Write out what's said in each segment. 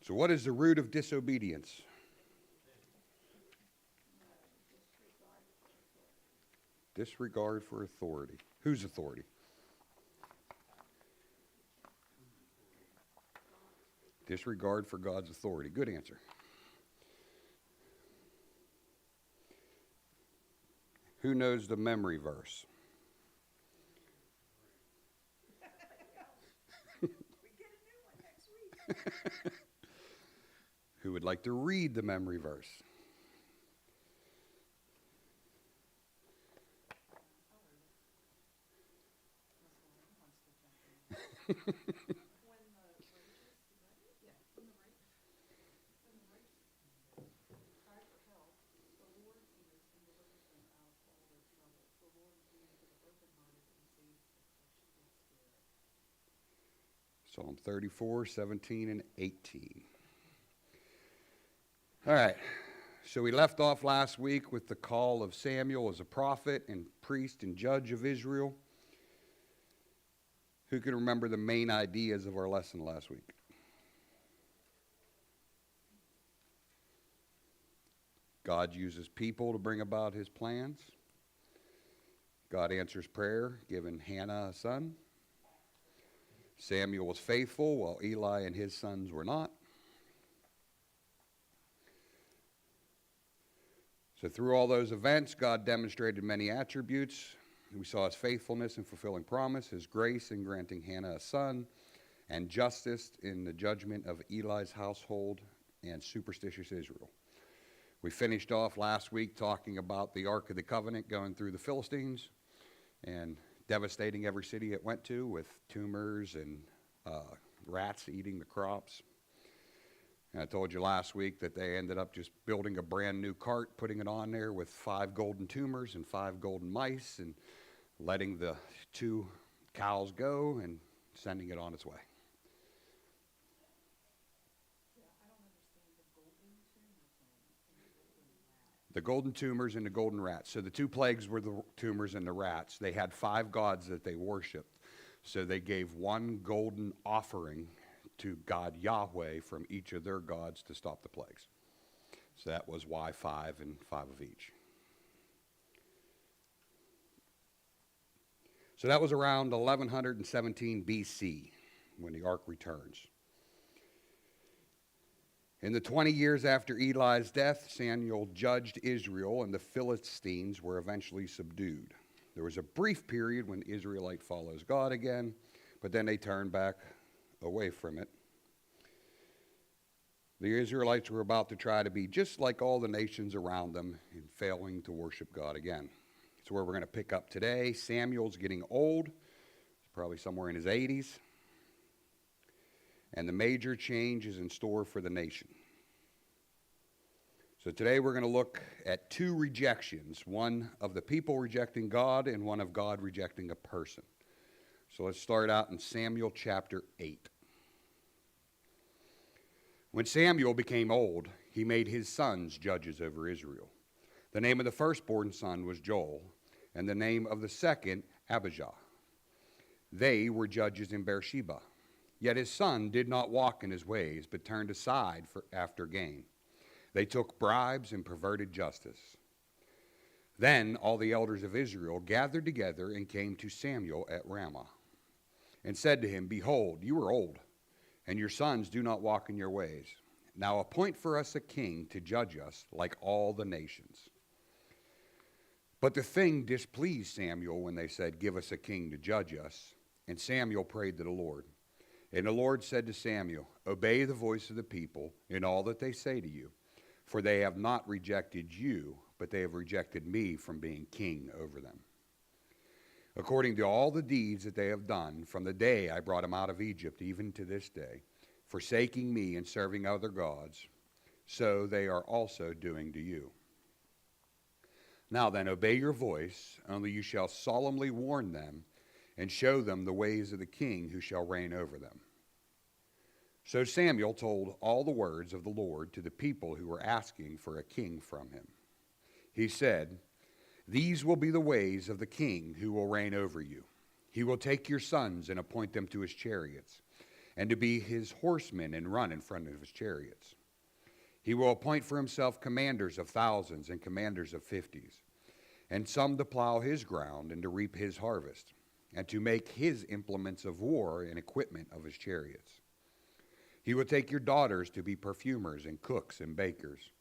So what is the root of disobedience? Disregard for authority. Whose authority? Disregard for God's authority. Good answer. Who knows the memory verse? Who would like to read the memory verse? Psalm 34, 17, and 18. All right. So we left off last week with the call of Samuel as a prophet and priest and judge of Israel. Who can remember the main ideas of our lesson last week? God uses people to bring about his plans. God answers prayer, giving Hannah a son. Samuel was faithful while Eli and his sons were not. So through all those events, God demonstrated many attributes. We saw his faithfulness in fulfilling promise, his grace in granting Hannah a son, and justice in the judgment of Eli's household and superstitious Israel. We finished off last week talking about the Ark of the Covenant going through the Philistines and devastating every city it went to with tumors and rats eating the crops. And I told you last week that they ended up just building a brand new cart, putting it on there with 5 golden tumors and 5 golden mice, and letting the 2 cows go and sending it on its way. The golden tumors and the golden rats. So the 2 plagues were the tumors and the rats. They had 5 gods that they worshiped. So they gave 1 golden offering to God Yahweh from each of their gods to stop the plagues. So that was why 5 and 5 of each. So that was around 1117 BC when the ark returns. In the 20 years after Eli's death, Samuel judged Israel, and the Philistines were eventually subdued. There was a brief period when Israelite follows God again, but then they turn back away from it. The Israelites were about to try to be just like all the nations around them in failing to worship God again. That's where we're going to pick up today. Samuel's getting old. He's probably somewhere in his 80s. And the major change is in store for the nation. So today we're going to look at 2 rejections, one of the people rejecting God and one of God rejecting a person. So let's start out in Samuel chapter 8. When Samuel became old, he made his sons judges over Israel. The name of the firstborn son was Joel, and the name of the second Abijah. They were judges in Beersheba. Yet his son did not walk in his ways, but turned aside after gain. They took bribes and perverted justice. Then all the elders of Israel gathered together and came to Samuel at Ramah, and said to him, Behold, you are old, and your sons do not walk in your ways. Now appoint for us a king to judge us like all the nations. But the thing displeased Samuel when they said, Give us a king to judge us. And Samuel prayed to the Lord. And the Lord said to Samuel, Obey the voice of the people in all that they say to you, for they have not rejected you, but they have rejected me from being king over them. According to all the deeds that they have done from the day I brought them out of Egypt, even to this day, forsaking me and serving other gods, so they are also doing to you. Now then, obey your voice, only you shall solemnly warn them and show them the ways of the king who shall reign over them. So Samuel told all the words of the Lord to the people who were asking for a king from him. He said, These will be the ways of the king who will reign over you. He will take your sons and appoint them to his chariots, and to be his horsemen and run in front of his chariots. He will appoint for himself commanders of thousands and commanders of fifties, and some to plow his ground and to reap his harvest, and to make his implements of war and equipment of his chariots. He will take your daughters to be perfumers and cooks and bakers.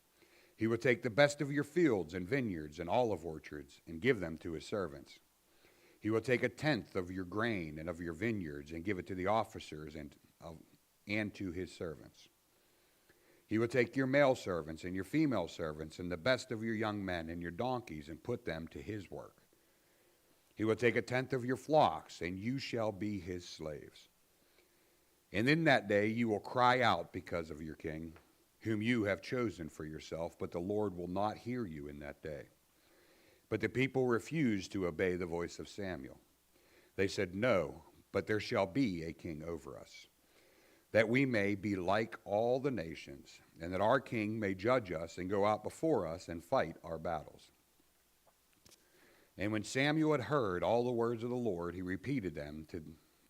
He will take the best of your fields and vineyards and olive orchards and give them to his servants. He will take 1/10 of your grain and of your vineyards and give it to the officers and to his servants. He will take your male servants and your female servants and the best of your young men and your donkeys and put them to his work. He will take 1/10 of your flocks, and you shall be his slaves. And in that day you will cry out because of your king, whom you have chosen for yourself, but the Lord will not hear you in that day. But the people refused to obey the voice of Samuel. They said, "No, but there shall be a king over us, that we may be like all the nations, and that our king may judge us and go out before us and fight our battles." And when Samuel had heard all the words of the Lord, he repeated them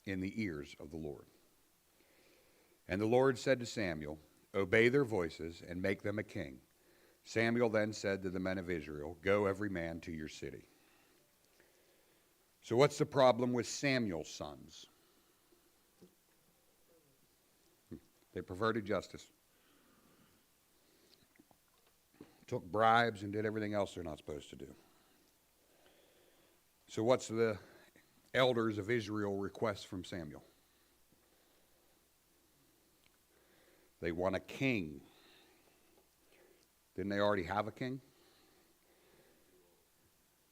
in the ears of the Lord. And the Lord said to Samuel, "Obey their voices and make them a king." Samuel then said to the men of Israel, "Go every man to your city." So what's the problem with Samuel's sons? They perverted justice, took bribes, and did everything else they're not supposed to do. So what's the elders of Israel request from Samuel? They want a king. Didn't they already have a king?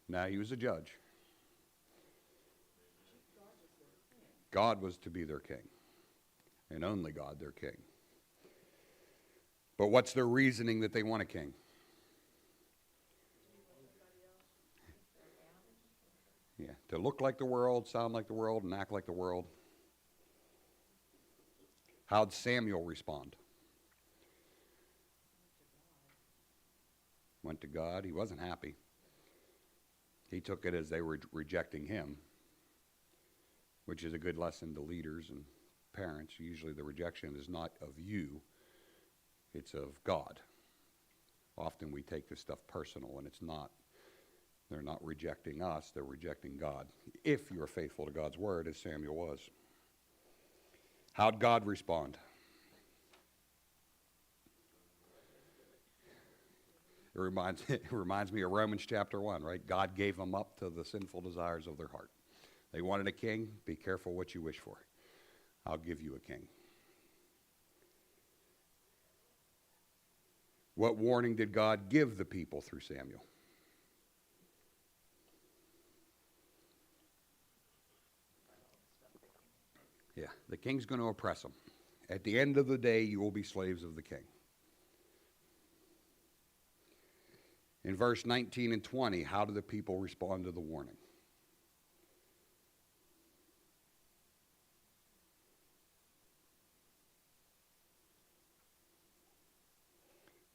No, he was a judge. God was to be their king, and only God their king. But what's their reasoning that they want a king? Yeah, to look like the world, sound like the world, and act like the world. How'd Samuel respond? Went to God. He wasn't happy. He took it as they were rejecting him, which is a good lesson to leaders and parents. Usually the rejection is not of you, it's of God. Often we take this stuff personal, and it's not. They're not rejecting us, they're rejecting God. If you're faithful to God's word, as Samuel was. How'd God respond? It reminds me of Romans chapter 1, right? God gave them up to the sinful desires of their heart. They wanted a king. Be careful what you wish for. I'll give you a king. What warning did God give the people through Samuel? Yeah, the king's going to oppress them. At the end of the day, you will be slaves of the king. In verse 19 and 20, how do the people respond to the warning?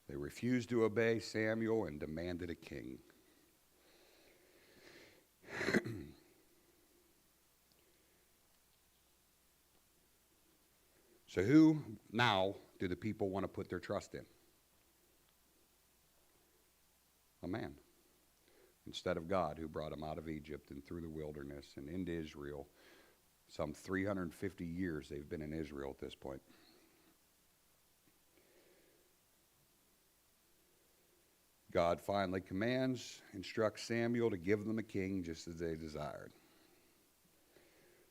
They refused to obey Samuel and demanded a king. So who now do the people want to put their trust in? A man. Instead of God, who brought them out of Egypt and through the wilderness and into Israel. Some 350 years they've been in Israel at this point. God finally instructs Samuel to give them a king just as they desired.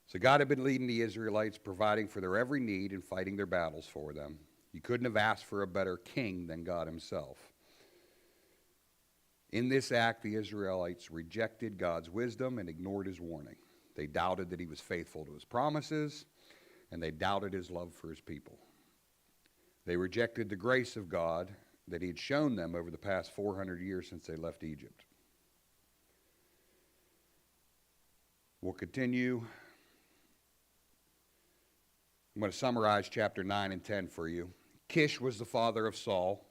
So God had been leading the Israelites, providing for their every need and fighting their battles for them. You couldn't have asked for a better king than God himself. In this act, the Israelites rejected God's wisdom and ignored his warning. They doubted that he was faithful to his promises, and they doubted his love for his people. They rejected the grace of God that he had shown them over the past 400 years since they left Egypt. We'll continue. I'm going to summarize chapter 9 and 10 for you. Kish was the father of Saul.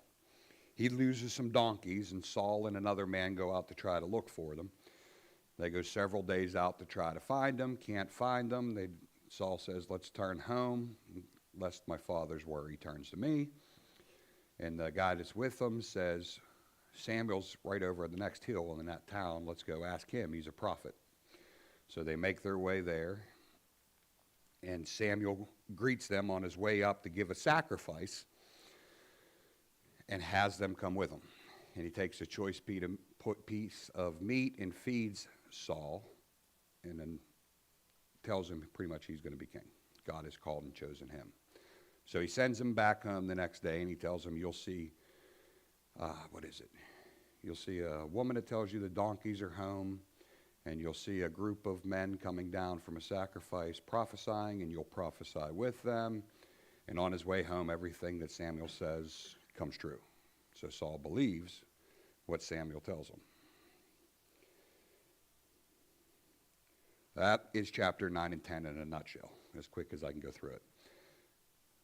He loses some donkeys, and Saul and another man go out to try to look for them. They go several days out to try to find them, can't find them. Saul says, let's turn home. lest my father's worry turns to me. And the guy that's with them says, Samuel's right over the next hill in that town. Let's go ask him. He's a prophet. So they make their way there. And Samuel greets them on his way up to give a sacrifice and has them come with him. And he takes a choice piece of meat and feeds Saul and then tells him pretty much he's going to be king. God has called and chosen him. So he sends him back home the next day, and he tells him, you'll see, You'll see a woman that tells you the donkeys are home, and you'll see a group of men coming down from a sacrifice prophesying, and you'll prophesy with them. And on his way home, everything that Samuel says comes true. So Saul believes what Samuel tells him. That is chapter 9 and 10 in a nutshell, as quick as I can go through it.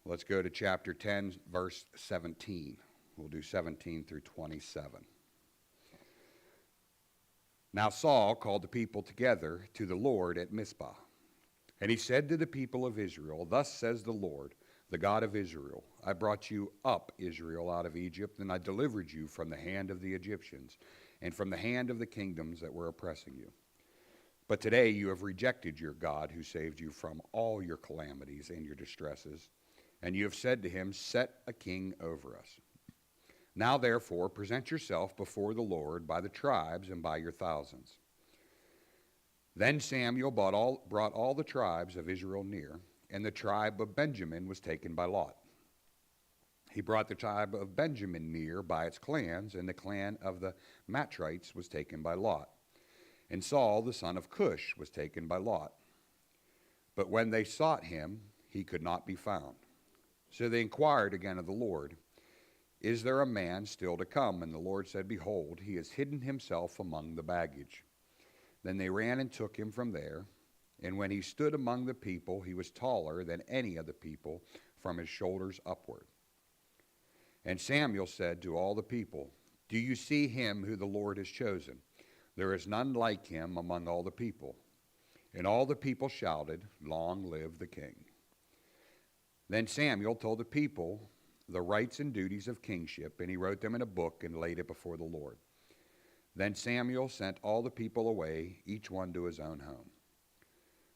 Let's go to chapter 10, verse 17. We'll do 17 through 27. Now Saul called the people together to the Lord at Mizpah. And he said to the people of Israel, Thus says the Lord, the God of Israel, I brought you up, Israel, out of Egypt, and I delivered you from the hand of the Egyptians and from the hand of the kingdoms that were oppressing you. But today you have rejected your God who saved you from all your calamities and your distresses, and you have said to him, Set a king over us. Now therefore present yourself before the Lord by the tribes and by your thousands. Then Samuel brought all the tribes of Israel near, and the tribe of Benjamin was taken by lot. He brought the tribe of Benjamin near by its clans, and the clan of the Matrites was taken by lot. And Saul, the son of Cush, was taken by lot. But when they sought him, he could not be found. So they inquired again of the Lord, Is there a man still to come? And the Lord said, Behold, he has hidden himself among the baggage. Then they ran and took him from there. And when he stood among the people, he was taller than any of the people from his shoulders upward. And Samuel said to all the people, Do you see him who the Lord has chosen? There is none like him among all the people. And all the people shouted, Long live the king. Then Samuel told the people the rights and duties of kingship, and he wrote them in a book and laid it before the Lord. Then Samuel sent all the people away, each one to his own home.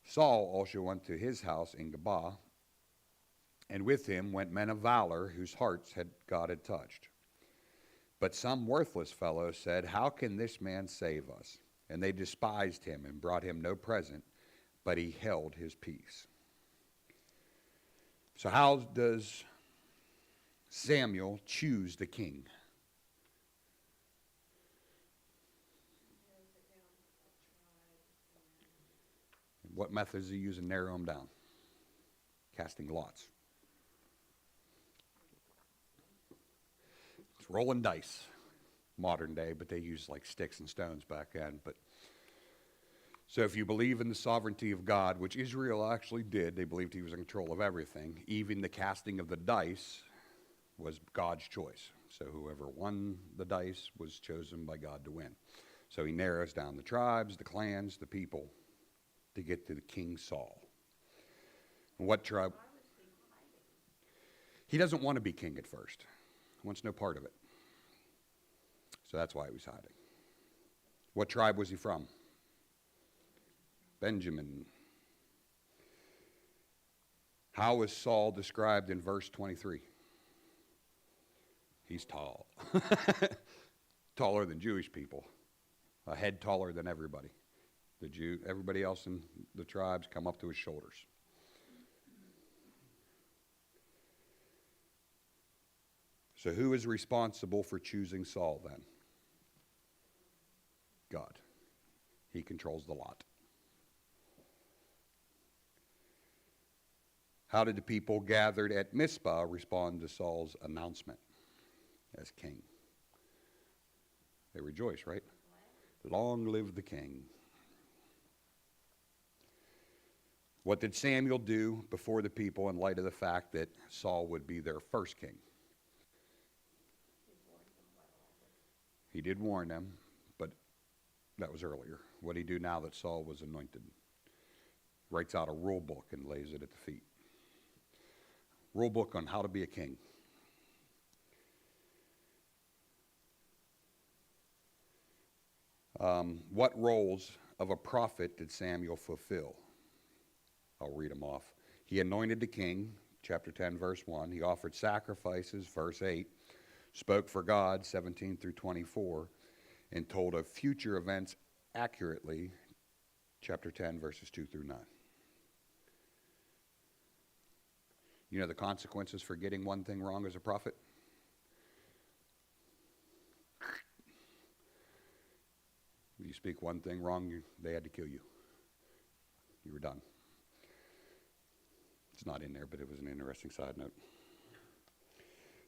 Saul also went to his house in Gabaa, and with him went men of valor whose hearts God had touched. But some worthless fellows said, How can this man save us? And they despised him and brought him no present, but he held his peace. So how does Samuel choose the king? What methods does he use to narrow them down? Casting lots. It's rolling dice, modern day, but they use like sticks and stones back then. But so if you believe in the sovereignty of God, which Israel actually did, they believed he was in control of everything. Even the casting of the dice was God's choice. So whoever won the dice was chosen by God to win. So he narrows down the tribes, the clans, the people, to get to the King Saul. And what tribe? He doesn't want to be king at first. He wants no part of it. So that's why he was hiding. What tribe was he from? Benjamin. How is Saul described in verse 23? He's tall. Taller than Jewish people. A head taller than everybody. Everybody else in the tribes come up to his shoulders. So who is responsible for choosing Saul then? God. He controls the lot. How did the people gathered at Mizpah respond to Saul's announcement as king? They rejoice, right? Long live the king. What did Samuel do before the people in light of the fact that Saul would be their first king? He did warn them, but that was earlier. What did he do now that Saul was anointed? Writes out a rule book and lays it at the feet. rule book on how to be a king. What roles of a prophet did Samuel fulfill? I'll read them off. He anointed the king, chapter 10, verse 1. He offered sacrifices, verse 8. Spoke for God, 17 through 24. And told of future events accurately, chapter 10, verses 2 through 9. You know the consequences for getting one thing wrong as a prophet? If you speak one thing wrong, they had to kill you. You were done. It's not in there, but it was an interesting side note.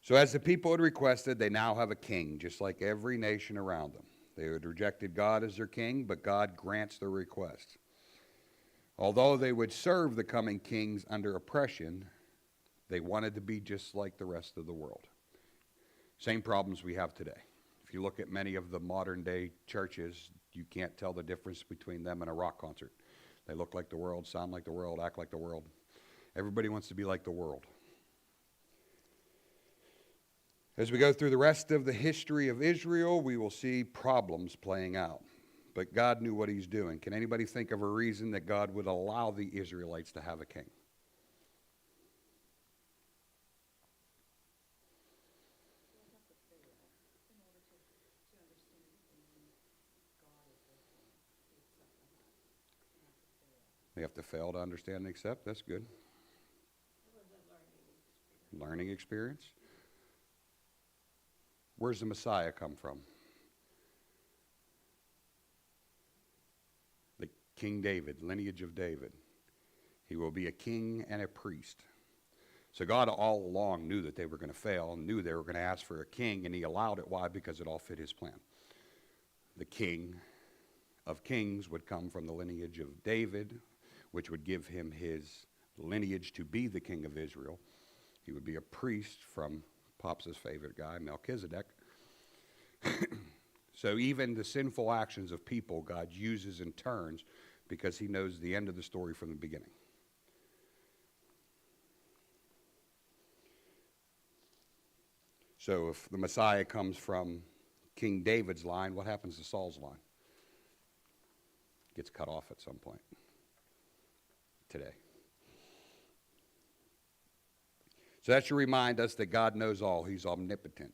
So as the people had requested, they now have a king, just like every nation around them. They had rejected God as their king, but God grants their request. Although they would serve the coming kings under oppression, they wanted to be just like the rest of the world. Same problems we have today. If you look at many of the modern day churches, you can't tell the difference between them and a rock concert. They look like the world, sound like the world, act like the world. Everybody wants to be like the world. As we go through the rest of the history of Israel, we will see problems playing out. But God knew what he's doing. Can anybody think of a reason that God would allow the Israelites to have a king? They have to fail to understand and accept. That's good. Learning experience. Where's the Messiah come from? The King David, lineage of David. He will be a king and a priest. So God all along knew that they were going to fail and knew they were going to ask for a king, and he allowed it. Why? Because it all fit his plan. The King of Kings would come from the lineage of David, which would give him his lineage to be the king of Israel. He would be a priest from Pop's favorite guy, Melchizedek. So even the sinful actions of people, God uses and turns because he knows the end of the story from the beginning. So if the Messiah comes from King David's line, what happens to Saul's line? Gets cut off at some point today. So that should remind us that God knows all. He's omnipotent.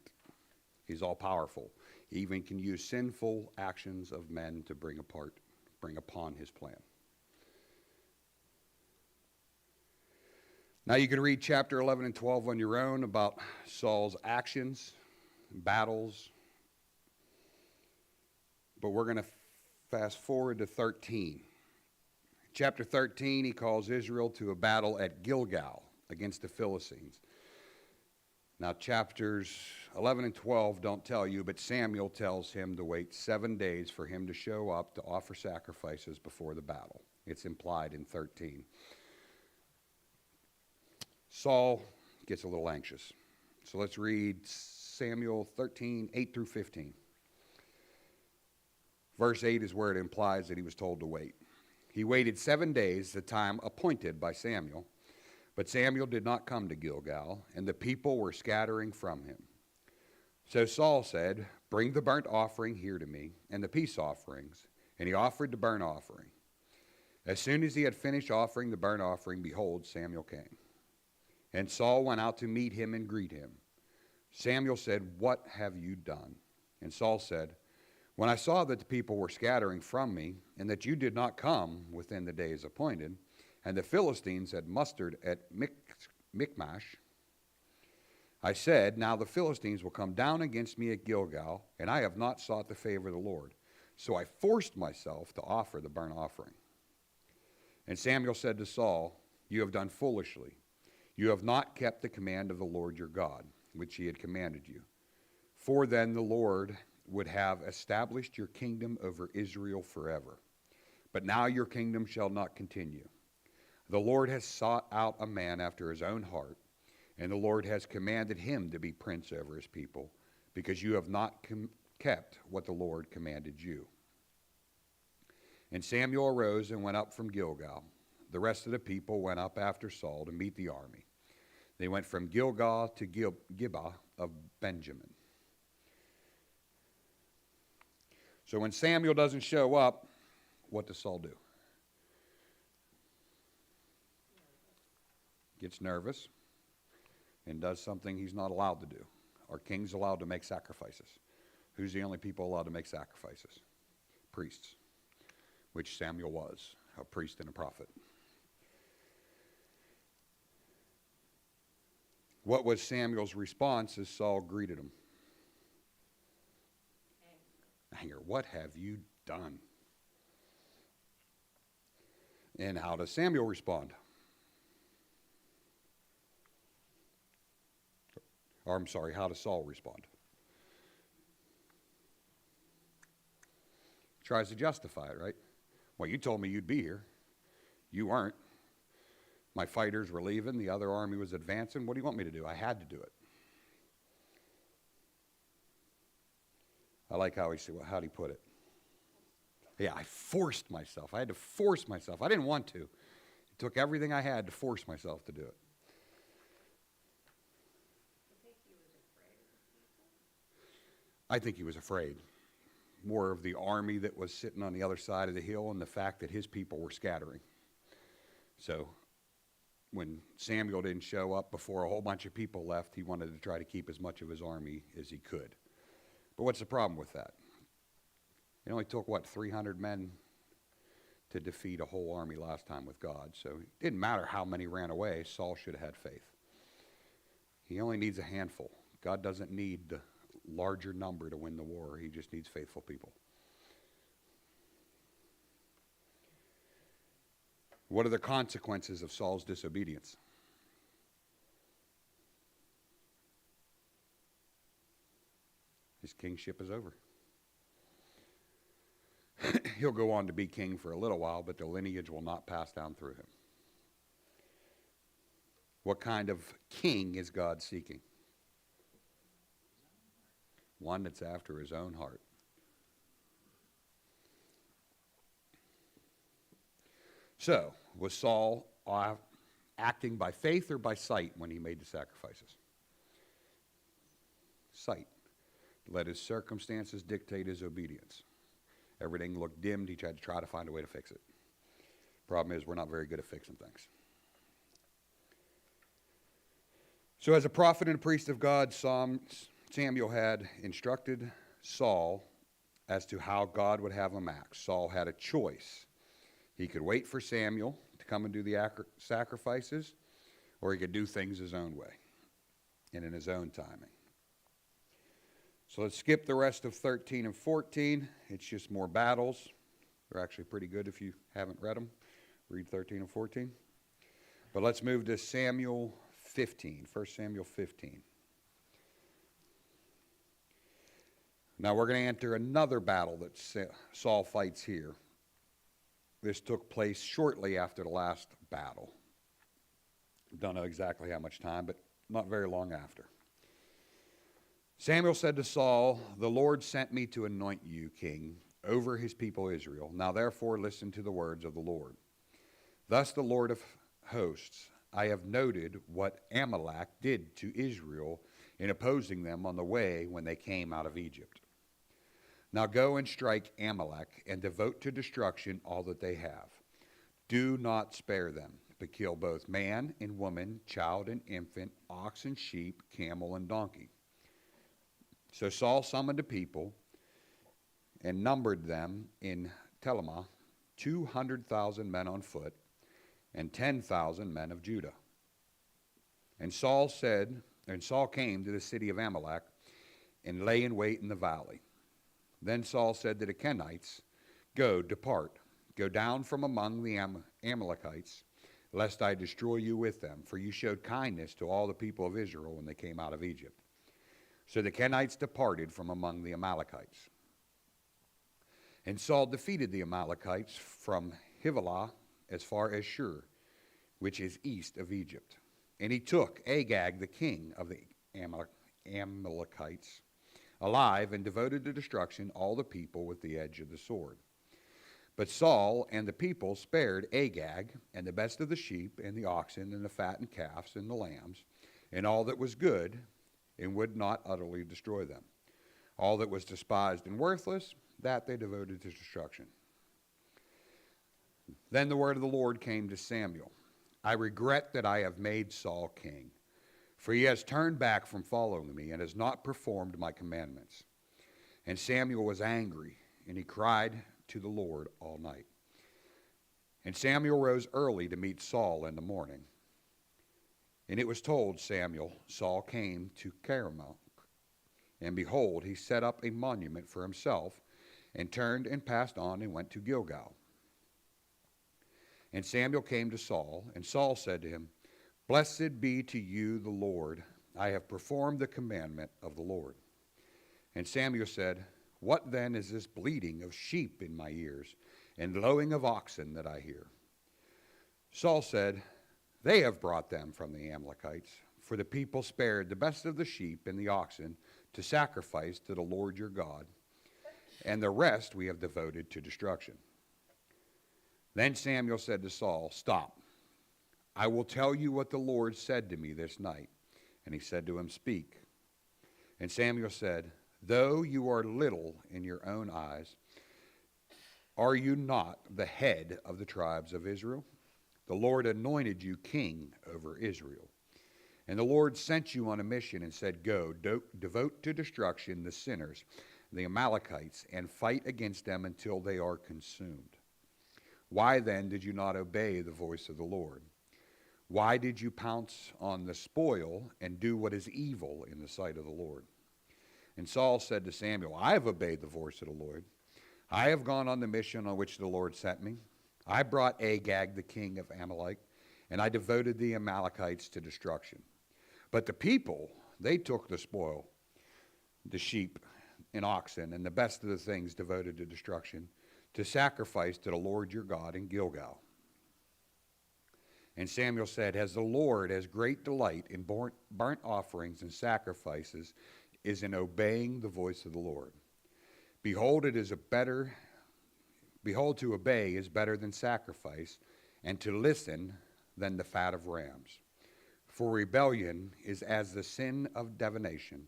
He's all-powerful. He even can use sinful actions of men to bring upon his plan. Now you can read chapter 11 and 12 on your own about Saul's actions, battles. But we're going to fast forward to 13. Chapter 13, he calls Israel to a battle at Gilgal against the Philistines. Now, chapters 11 and 12 don't tell you, but Samuel tells him to wait 7 days for him to show up to offer sacrifices before the battle. It's implied in 13. Saul gets a little anxious. So let's read Samuel 13, 8 through 15. Verse 8 is where it implies that he was told to wait. He waited 7 days, the time appointed by Samuel. But Samuel did not come to Gilgal, and the people were scattering from him. So Saul said, "Bring the burnt offering here to me, and the peace offerings." And he offered the burnt offering. As soon as he had finished offering the burnt offering, behold, Samuel came. And Saul went out to meet him and greet him. Samuel said, "What have you done?" And Saul said, "When I saw that the people were scattering from me, and that you did not come within the days appointed, and the Philistines had mustered at Michmash, I said, now the Philistines will come down against me at Gilgal, and I have not sought the favor of the Lord. So I forced myself to offer the burnt offering." And Samuel said to Saul, "You have done foolishly. You have not kept the command of the Lord your God, which he had commanded you. For then the Lord would have established your kingdom over Israel forever. But now your kingdom shall not continue. The Lord has sought out a man after his own heart, and the Lord has commanded him to be prince over his people, because you have not kept what the Lord commanded you." And Samuel arose and went up from Gilgal. The rest of the people went up after Saul to meet the army. They went from Gilgal to Gibeah of Benjamin. So when Samuel doesn't show up, what does Saul do? Gets nervous and does something he's not allowed to do. Are kings allowed to make sacrifices? Who's the only people allowed to make sacrifices? Priests, which Samuel was, a priest and a prophet. What was Samuel's response as Saul greeted him? Anger. What have you done? And how does Samuel respond? Or I'm sorry, how does Saul respond? Tries to justify it, right? Well, you told me you'd be here. You weren't. My fighters were leaving. The other army was advancing. What do you want me to do? I had to do it. I like how how'd he put it? Yeah, I forced myself. I had to force myself. I didn't want to. It took everything I had to force myself to do it. I think he was afraid. More of the army that was sitting on the other side of the hill and the fact that his people were scattering. So when Samuel didn't show up before a whole bunch of people left, he wanted to try to keep as much of his army as he could. But what's the problem with that? It only took, 300 men to defeat a whole army last time with God. So it didn't matter how many ran away. Saul should have had faith. He only needs a handful. God doesn't need the larger number to win the war. He just needs faithful people. What are the consequences of Saul's disobedience? His kingship is over. He'll go on to be king for a little while, but the lineage will not pass down through him. What kind of king is God seeking? One that's after his own heart. So, was Saul acting by faith or by sight when he made the sacrifices? Sight. Let his circumstances dictate his obedience. Everything looked dimmed. He tried to find a way to fix it. Problem is, we're not very good at fixing things. So as a prophet and a priest of God, Samuel had instructed Saul as to how God would have him act. Saul had a choice. He could wait for Samuel to come and do the sacrifices, or he could do things his own way and in his own timing. So let's skip the rest of 13 and 14. It's just more battles. They're actually pretty good if you haven't read them. Read 13 and 14. But let's move to Samuel 15, 1 Samuel 15. Now we're going to enter another battle that Saul fights here. This took place shortly after the last battle. Don't know exactly how much time, but not very long after. Samuel said to Saul, "The Lord sent me to anoint you king over his people Israel. Now therefore listen to the words of the Lord. Thus the Lord of hosts, I have noted what Amalek did to Israel in opposing them on the way when they came out of Egypt. Now go and strike Amalek and devote to destruction all that they have. Do not spare them, but kill both man and woman, child and infant, ox and sheep, camel and donkey." So Saul summoned the people and numbered them in Telamah, 200,000 men on foot and 10,000 men of Judah. And Saul came to the city of Amalek and lay in wait in the valley. Then Saul said to the Kenites, depart, go down from among the Amalekites, lest I destroy you with them, for you showed kindness to all the people of Israel when they came out of Egypt. So the Kenites departed from among the Amalekites. And Saul defeated the Amalekites from Havilah as far as Shur, which is east of Egypt. And he took Agag, the king of the Amalekites, alive, and devoted to destruction all the people with the edge of the sword. But Saul and the people spared Agag and the best of the sheep and the oxen and the fattened calves and the lambs and all that was good, and would not utterly destroy them. All that was despised and worthless, that they devoted to destruction. Then the word of the Lord came to Samuel. I regret that I have made Saul king, for he has turned back from following me and has not performed my commandments. And Samuel was angry, and he cried to the Lord all night. And Samuel rose early to meet Saul in the morning. And it was told Samuel, Saul came to Carmel. And behold, he set up a monument for himself, and turned and passed on and went to Gilgal. And Samuel came to Saul, and Saul said to him, Blessed be to you the Lord. I have performed the commandment of the Lord. And Samuel said, What then is this bleating of sheep in my ears, and lowing of oxen that I hear? Saul said, They have brought them from the Amalekites, for the people spared the best of the sheep and the oxen to sacrifice to the Lord your God, and the rest we have devoted to destruction. Then Samuel said to Saul, Stop. I will tell you what the Lord said to me this night. And he said to him, Speak. And Samuel said, Though you are little in your own eyes, are you not the head of the tribes of Israel? The Lord anointed you king over Israel. And the Lord sent you on a mission and said, Go, devote to destruction the sinners, the Amalekites, and fight against them until they are consumed. Why then did you not obey the voice of the Lord? Why did you pounce on the spoil and do what is evil in the sight of the Lord? And Saul said to Samuel, I have obeyed the voice of the Lord. I have gone on the mission on which the Lord sent me. I brought Agag, the king of Amalek, and I devoted the Amalekites to destruction. But the people, they took the spoil, the sheep and oxen, and the best of the things devoted to destruction, to sacrifice to the Lord your God in Gilgal. And Samuel said, As the Lord has great delight in burnt offerings and sacrifices, is in obeying the voice of the Lord. Behold, to obey is better than sacrifice, and to listen than the fat of rams. For rebellion is as the sin of divination,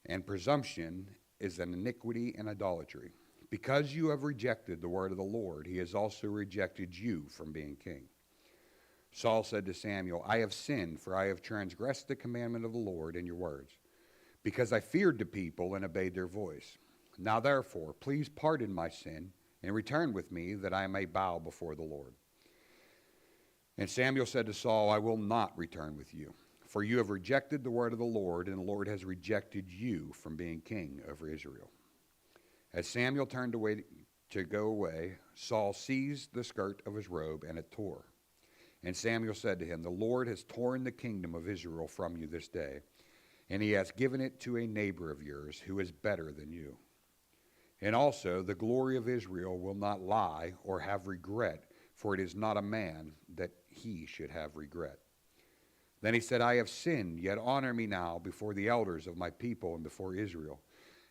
and presumption is an iniquity and idolatry. Because you have rejected the word of the Lord, he has also rejected you from being king. Saul said to Samuel, I have sinned, for I have transgressed the commandment of the Lord in your words, because I feared the people and obeyed their voice. Now therefore, please pardon my sin, and return with me, that I may bow before the Lord. And Samuel said to Saul, I will not return with you, for you have rejected the word of the Lord, and the Lord has rejected you from being king over Israel. As Samuel turned away to go away, Saul seized the skirt of his robe, and it tore. And Samuel said to him, The Lord has torn the kingdom of Israel from you this day, and he has given it to a neighbor of yours who is better than you. And also the glory of Israel will not lie or have regret, for it is not a man that he should have regret. Then he said, I have sinned, yet honor me now before the elders of my people and before Israel,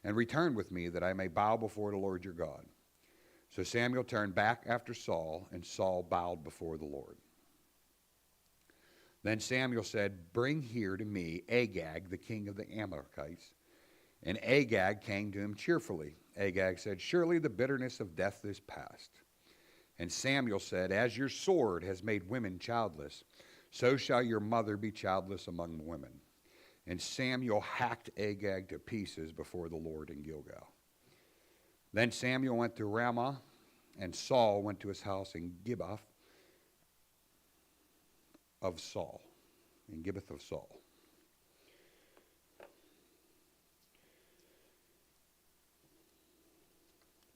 and return with me, that I may bow before the Lord your God. So Samuel turned back after Saul, and Saul bowed before the Lord. Then Samuel said, Bring here to me Agag, the king of the Amalekites. And Agag came to him cheerfully. Agag said, Surely the bitterness of death is past. And Samuel said, As your sword has made women childless, so shall your mother be childless among women. And Samuel hacked Agag to pieces before the Lord in Gilgal. Then Samuel went to Ramah, and Saul went to his house in Gibeath of Saul.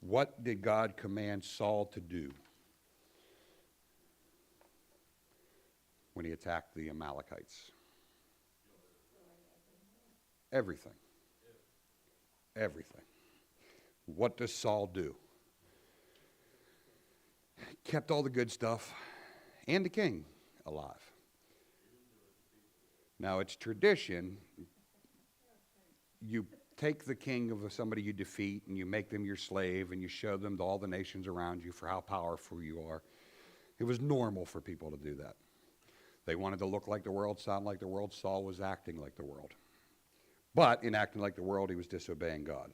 What did God command Saul to do when he attacked the Amalekites? Everything. Everything. What does Saul do? Kept all the good stuff and the king alive. Now, it's tradition. You take the king of somebody you defeat and you make them your slave and you show them to all the nations around you for how powerful you are. It was normal for people to do that. They wanted to look like the world, sound like the world. Saul was acting like the world. But in acting like the world, he was disobeying God.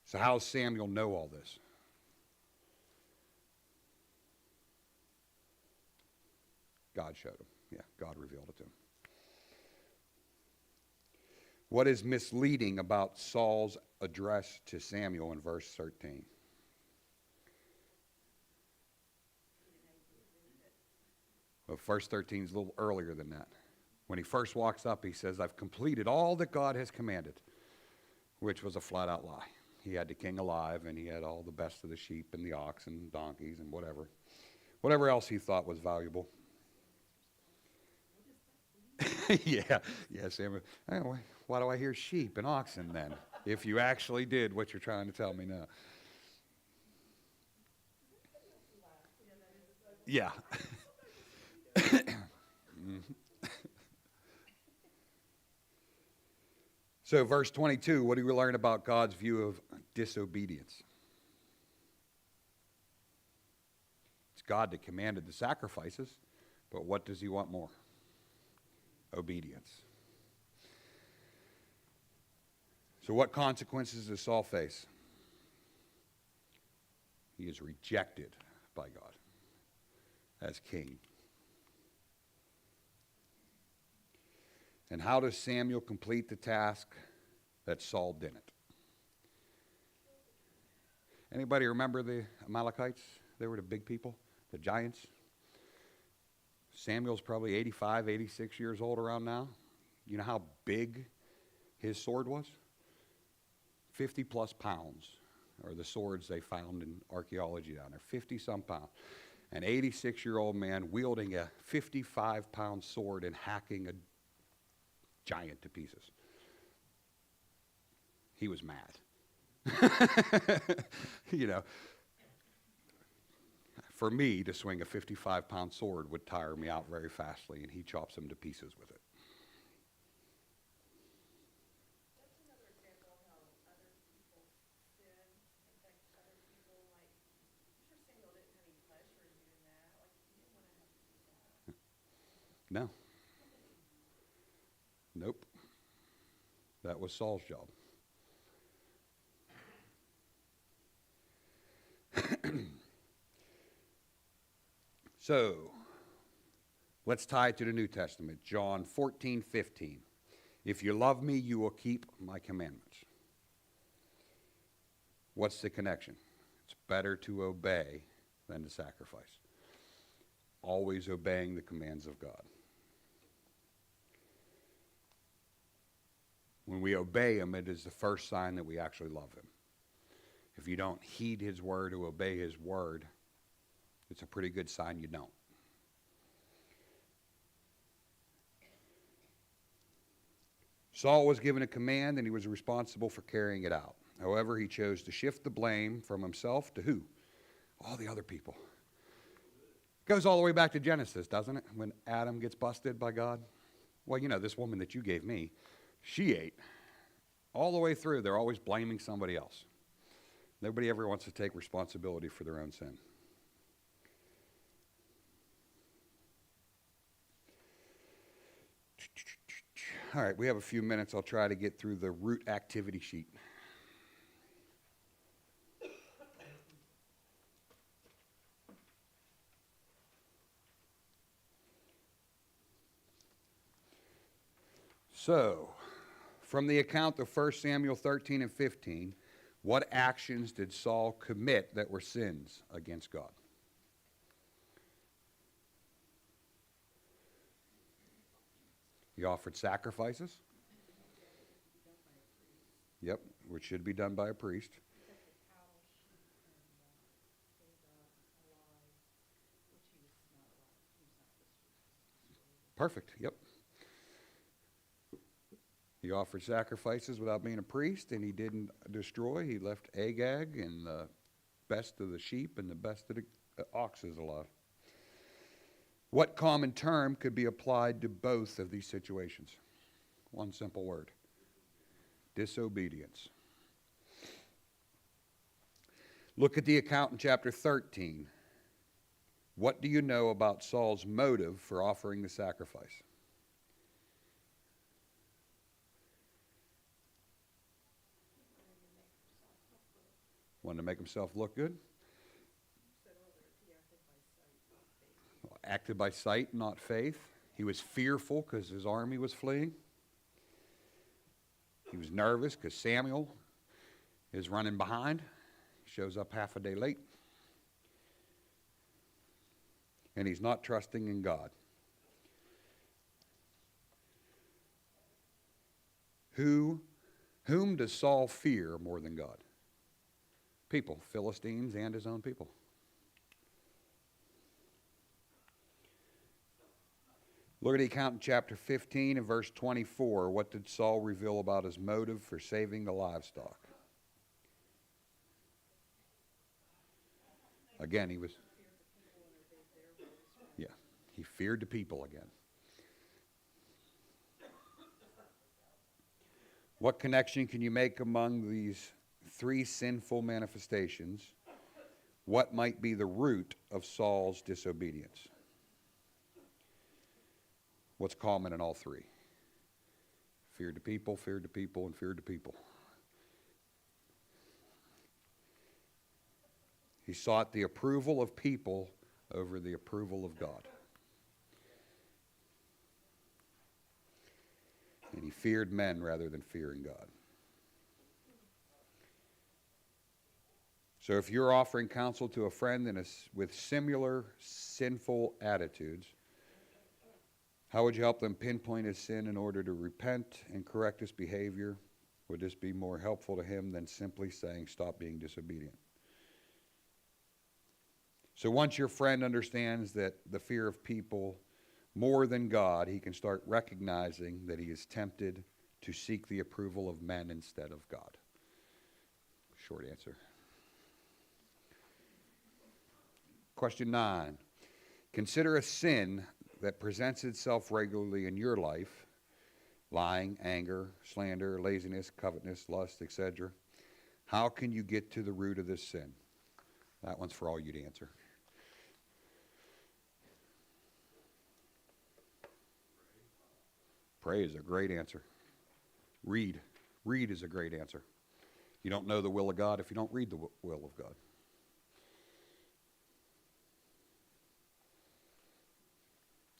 So how does Samuel know all this? God showed him. Yeah, God revealed it to him. What is misleading about Saul's address to Samuel in verse 13? Well, verse 13 is a little earlier than that. When he first walks up, he says, I've completed all that God has commanded, which was a flat-out lie. He had the king alive, and he had all the best of the sheep and the ox and donkeys and whatever else he thought was valuable. yeah, Samuel. Anyway, why do I hear sheep and oxen then? If you actually did what you're trying to tell me now. Yeah. So verse 22, what do we learn about God's view of disobedience? It's God that commanded the sacrifices, but what does he want more? Obedience. So what consequences does Saul face? He is rejected by God as king. And how does Samuel complete the task that Saul didn't? Anybody remember the Amalekites? They were the big people, the giants. Samuel's probably 85, 86 years old around now. You know how big his sword was? 50 plus pounds are the swords they found in archaeology down there. 50 some pounds. An 86-year-old man wielding a 55-pound sword and hacking a giant to pieces. He was mad. You know, for me to swing a 55-pound sword would tire me out very fastly, and he chops them to pieces with it. That's another example of how other people sin, affect other people. Like, I'm sure Samuel didn't have any pleasure in doing that. Like, he didn't want to have to do that. No. Nope. That was Saul's job. So, let's tie it to the New Testament. John 14:15. If you love me, you will keep my commandments. What's the connection? It's better to obey than to sacrifice. Always obeying the commands of God. When we obey him, it is the first sign that we actually love him. If you don't heed his word or obey his word, it's a pretty good sign you don't. Saul was given a command and he was responsible for carrying it out. However, he chose to shift the blame from himself to who? All the other people. Goes all the way back to Genesis, doesn't it? When Adam gets busted by God. Well, you know, this woman that you gave me, she ate. All the way through, they're always blaming somebody else. Nobody ever wants to take responsibility for their own sin. All right, we have a few minutes. I'll try to get through the root activity sheet. So, from the account of 1 Samuel 13 and 15, what actions did Saul commit that were sins against God? He offered sacrifices. Yep, which should be done by a priest. Perfect, yep. He offered sacrifices without being a priest, and he didn't destroy. He left Agag and the best of the sheep and the best of the oxes alive. What common term could be applied to both of these situations? One simple word. Disobedience. Look at the account in chapter 13. What do you know about Saul's motive for offering the sacrifice? Wanted to make himself look good? Acted by sight, not faith. He was fearful because his army was fleeing. He was nervous because Samuel is running behind. He shows up half a day late. And he's not trusting in God. Whom does Saul fear more than God? People, Philistines and his own people. Look at the account in chapter 15 and verse 24. What did Saul reveal about his motive for saving the livestock? Again, he feared the people again. What connection can you make among these three sinful manifestations? What might be the root of Saul's disobedience? What's common in all three? Feared the people, and feared the people. He sought the approval of people over the approval of God. And he feared men rather than fearing God. So if you're offering counsel to a friend with similar sinful attitudes, how would you help them pinpoint his sin in order to repent and correct his behavior? Would this be more helpful to him than simply saying, stop being disobedient? So once your friend understands that the fear of people more than God, he can start recognizing that he is tempted to seek the approval of men instead of God. Short answer. Question 9. Consider a sin that presents itself regularly in your life: lying, anger, slander, laziness, covetousness, lust, etc. How can you get to the root of this sin? That one's for all you to answer. Pray is a great answer. Read. Read is a great answer. You don't know the will of God if you don't read the will of God.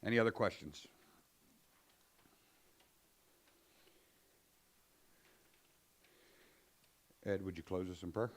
Any other questions? Ed, would you close us in prayer?